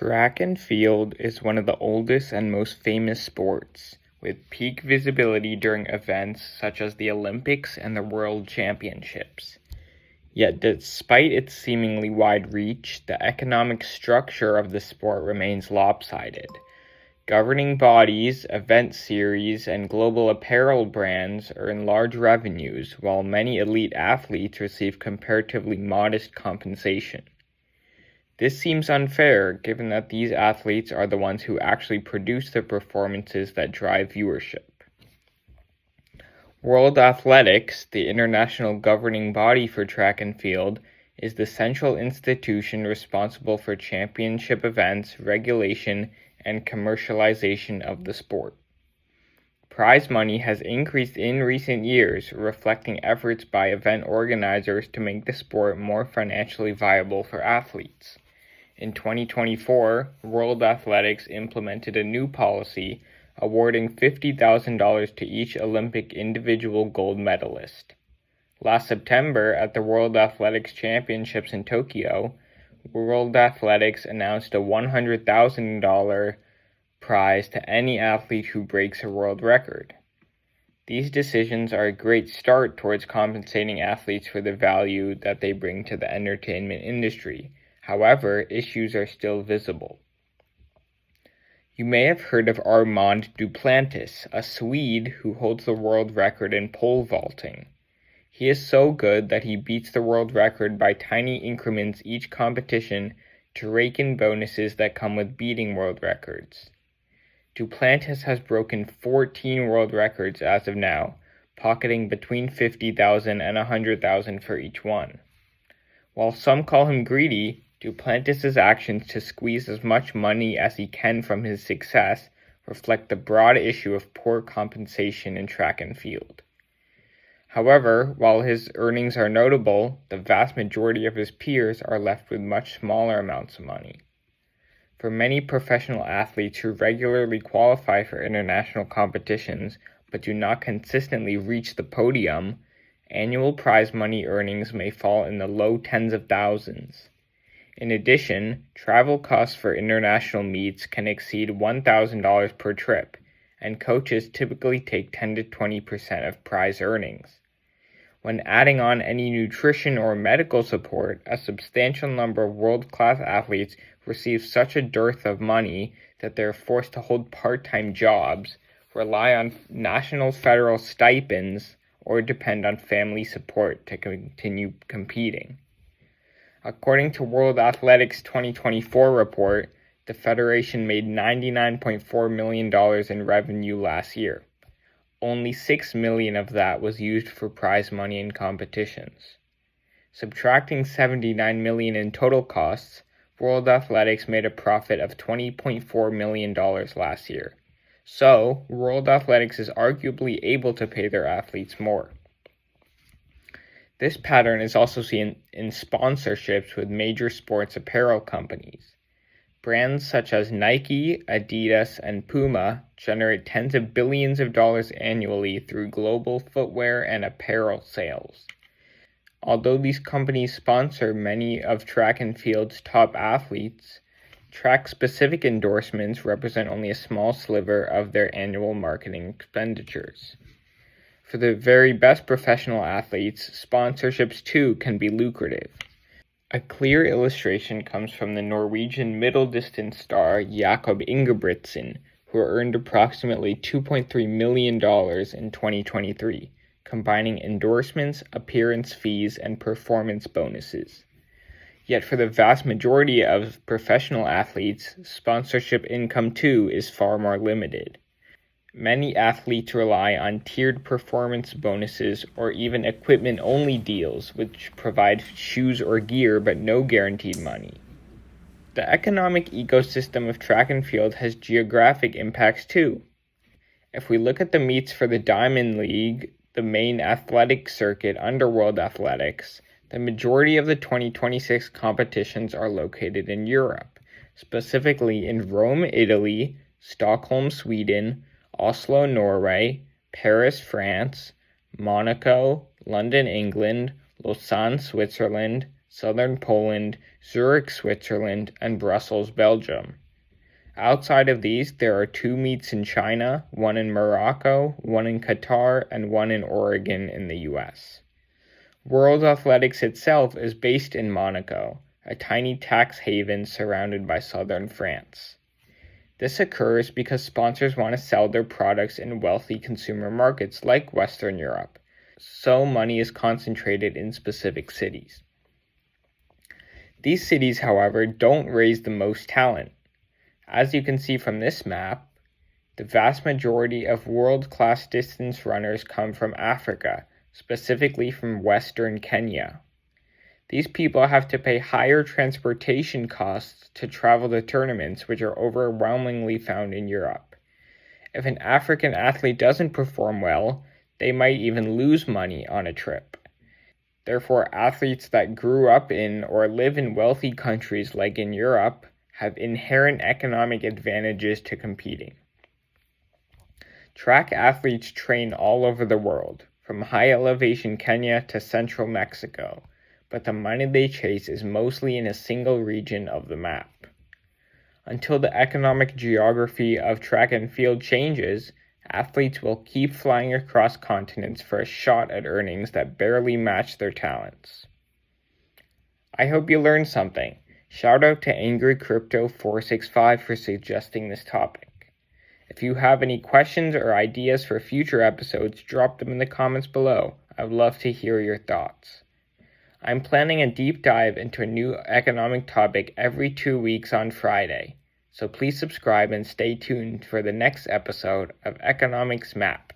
Track and field is one of the oldest and most famous sports, with peak visibility during events such as the Olympics and the World Championships. Yet despite its seemingly wide reach, the economic structure of the sport remains lopsided. Governing bodies, event series, and global apparel brands earn large revenues, while many elite athletes receive comparatively modest compensation. This seems unfair, given that these athletes are the ones who actually produce the performances that drive viewership. World Athletics, the international governing body for track and field, is the central institution responsible for championship events, regulation, and commercialization of the sport. Prize money has increased in recent years, reflecting efforts by event organizers to make the sport more financially viable for athletes. In 2024, World Athletics implemented a new policy awarding $50,000 to each Olympic individual gold medalist. Last September, at the World Athletics Championships in Tokyo, World Athletics announced a $100,000 prize to any athlete who breaks a world record. These decisions are a great start towards compensating athletes for the value that they bring to the entertainment industry. However, issues are still visible. You may have heard of Armand Duplantis, a Swede who holds the world record in pole vaulting. He is so good that he beats the world record by tiny increments each competition to rake in bonuses that come with beating world records. Duplantis has broken 14 world records as of now, pocketing between $50,000 and $100,000 for each one. While some call him greedy, Duplantis' actions to squeeze as much money as he can from his success reflect the broad issue of poor compensation in track and field. However, while his earnings are notable, the vast majority of his peers are left with much smaller amounts of money. For many professional athletes who regularly qualify for international competitions but do not consistently reach the podium, annual prize money earnings may fall in the low tens of thousands. In addition, travel costs for international meets can exceed $1,000 per trip, and coaches typically take 10 to 20% of prize earnings. When adding on any nutrition or medical support, a substantial number of world-class athletes receive such a dearth of money that they are forced to hold part-time jobs, rely on national federal stipends, or depend on family support to continue competing. According to World Athletics' 2024 report, the federation made $99.4 million in revenue last year. Only $6 million of that was used for prize money in competitions. Subtracting $79 million in total costs, World Athletics made a profit of $20.4 million last year. So, World Athletics is arguably able to pay their athletes more. This pattern is also seen in sponsorships with major sports apparel companies. Brands such as Nike, Adidas, and Puma generate tens of billions of dollars annually through global footwear and apparel sales. Although these companies sponsor many of track and field's top athletes, track-specific endorsements represent only a small sliver of their annual marketing expenditures. For the very best professional athletes, sponsorships too can be lucrative. A clear illustration comes from the Norwegian middle distance star Jakob Ingebrigtsen, who earned approximately $2.3 million in 2023, combining endorsements, appearance fees, and performance bonuses. Yet for the vast majority of professional athletes, sponsorship income too is far more limited. Many athletes rely on tiered performance bonuses or even equipment-only deals, which provide shoes or gear but no guaranteed money. The economic ecosystem of track and field has geographic impacts too. If we look at the meets for the Diamond League, the main athletic circuit under World Athletics, the majority of the 2026 competitions are located in Europe, specifically in Rome, Italy, Stockholm, Sweden, Oslo, Norway, Paris, France, Monaco, London, England, Lausanne, Switzerland, southern Poland, Zurich, Switzerland, and Brussels, Belgium. Outside of these, there are 2 meets in China, 1 in Morocco, 1 in Qatar, and 1 in Oregon in the US. World Athletics itself is based in Monaco, a tiny tax haven surrounded by southern France. This occurs because sponsors want to sell their products in wealthy consumer markets like Western Europe, so money is concentrated in specific cities. These cities, however, don't raise the most talent. As you can see from this map, the vast majority of world-class distance runners come from Africa, specifically from Western Kenya. These people have to pay higher transportation costs to travel to tournaments, which are overwhelmingly found in Europe. If an African athlete doesn't perform well, they might even lose money on a trip. Therefore, athletes that grew up in or live in wealthy countries like in Europe have inherent economic advantages to competing. Track athletes train all over the world, from high-elevation Kenya to central Mexico, but the money they chase is mostly in a single region of the map. Until the economic geography of track and field changes, athletes will keep flying across continents for a shot at earnings that barely match their talents. I hope you learned something. Shout out to AngryCrypto465 for suggesting this topic. If you have any questions or ideas for future episodes, drop them in the comments below. I would love to hear your thoughts. I'm planning a deep dive into a new economic topic every 2 weeks on Friday, so please subscribe and stay tuned for the next episode of Economics Map.